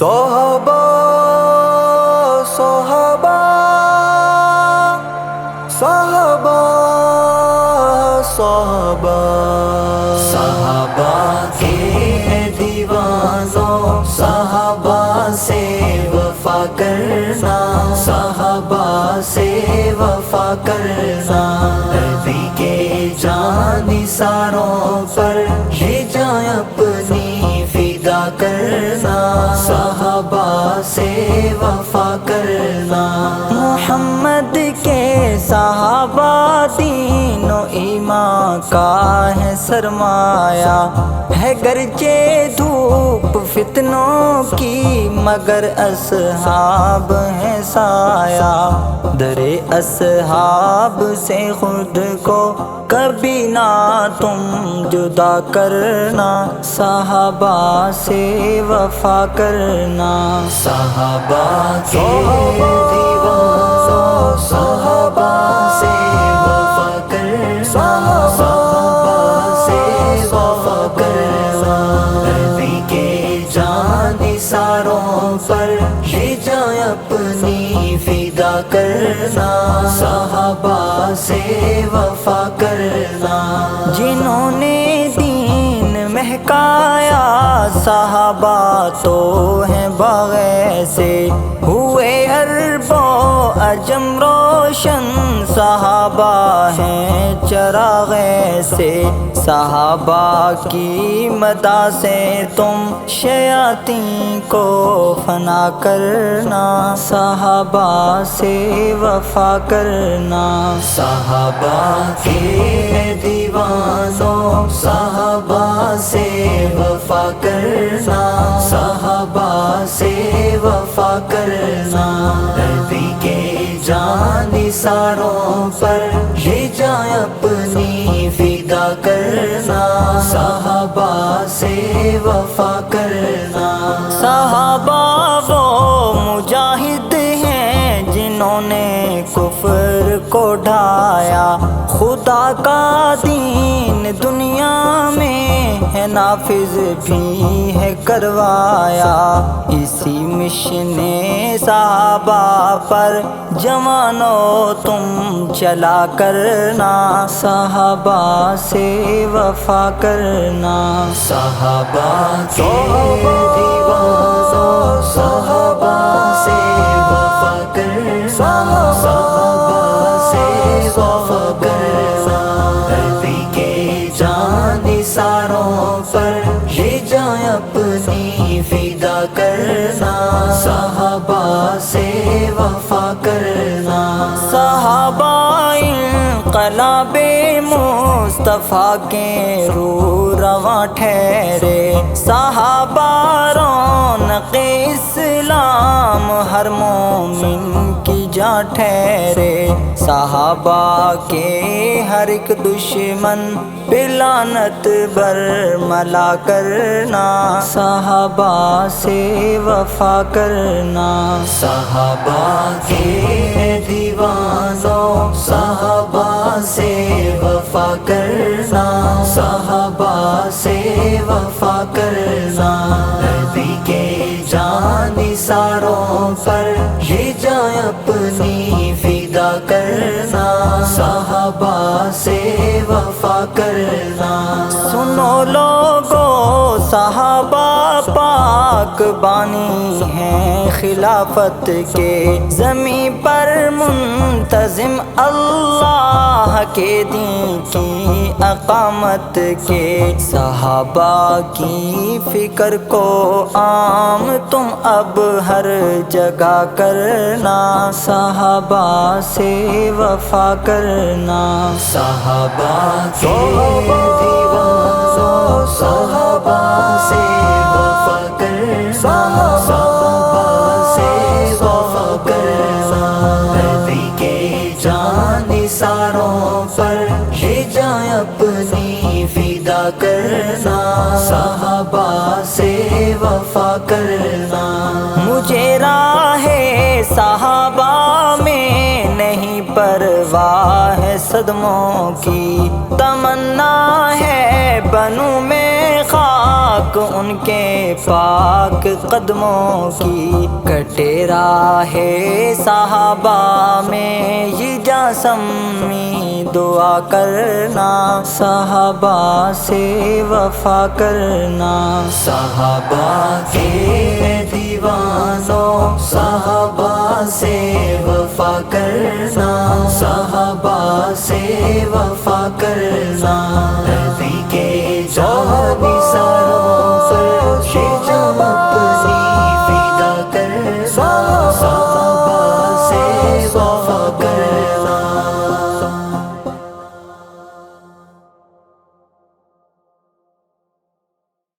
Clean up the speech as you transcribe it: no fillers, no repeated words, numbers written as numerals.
صحابہ صحابہ صحابہ صحابہ صحابہ کے دیوانوں صحابہ سے وفا کرنا، صحابہ سے وفا کرنا، نبی کے جانثاروں پر یہ جان اپنی فدا کرنا، صحابہ سے وفا کرنا۔ محمد کے صحابہ دین و ایمان کا ہے سرمایہ، ہے گرچہ دھوپ فتنوں کی مگر اصحاب ہیں سایہ، در اصحاب سے خود کو کبھی نہ تم جدا کرنا، صحابہ سے وفا کرنا۔ صحابہ کے دیوانوں صحابہ سے وفا کرنا، صحابہ سے وفا کرنا، نبی کے جانثاروں پر یہ جان اپنی فدا کرنا، صحابہ سے وفا کرنا۔ جنہوں نے دین مہکایا صحابہ تو ہیں باغ سے، ہوئے عرب و عجم روشن صحابہ ہیں چراغ سے، صحابہ کی مدح سے تم شیاطین کو فنا کرنا، صحابہ سے وفا کرنا۔ صحابہ کے دیوانوں صحابہ سے وفا کرنا، صحابہ سے وفا کرنا، نبی کے جانثاروں پر یہ جان اپنی فدا کرنا، صحابہ سے وفا کرنا۔ صحابہ وہ مجاہد ہیں جنہوں نے کفر کو ڈھایا، خدا کا دین دنیا میں ہے نافذ بھی ہے کروایا، اسی مشن صحابہ پر جوانوں تم چلا کرنا، صحابہ سے وفا کرنا۔ صحابہ کے دیوانوں صحابہ سے وفا کرنا، صحابہ سے وفا کرنا، نبی کے جانثاروں پر یہ جان اپنی فدا کرنا، صحابہ سے وفا کرنا۔ صحابہ انقلاب مصطفیٰ کے روح رواں ٹھہرے، صحابہ رونق اسلام ہر مومن کی جان ٹھہرے، صحابہ کے ہر ایک دشمن پہ لعنت برملا کرنا، صحابہ سے وفا کرنا۔ صحابہ کے دیوانوں صحابہ سے وفا کرنا، صحابہ سے وفا کرنا، نبی کے جانثاروں پر یہ جان اپنی فدا کرنا، صحابہ سے وفا کرنا۔ سنو لوگو صحابہ پاک بانی ہیں خلافت کے، زمین پر منتظم اللہ کے دین کی اقامت کے، صحابہ کی فکر کو عام تم اب ہر جگہ کرنا، صحابہ سے وفا کرنا۔ صحابہ کے دیوانوں صحابہ سے وفا کرنا، صحابہ سے وفا کرنا، نبی کے جانثاروں پر یہ جان اپنی فدا کرنا، صحابہ سے وفا کرنا۔ مجھے راہ صحابہ میں نہیں پرواہ ہے صدموں کی، تمنا ہے بنوں میں خاک ان کے پاک قدموں کی، کٹے راہ صحابہ میں یہ جاسمی دعا کرنا، صحابہ سے وفا کرنا۔ صحابہ کے دیوانوں صحابہ سے وفا کرنا، صحابہ سے وفا کرنا، نبی کے جان نثار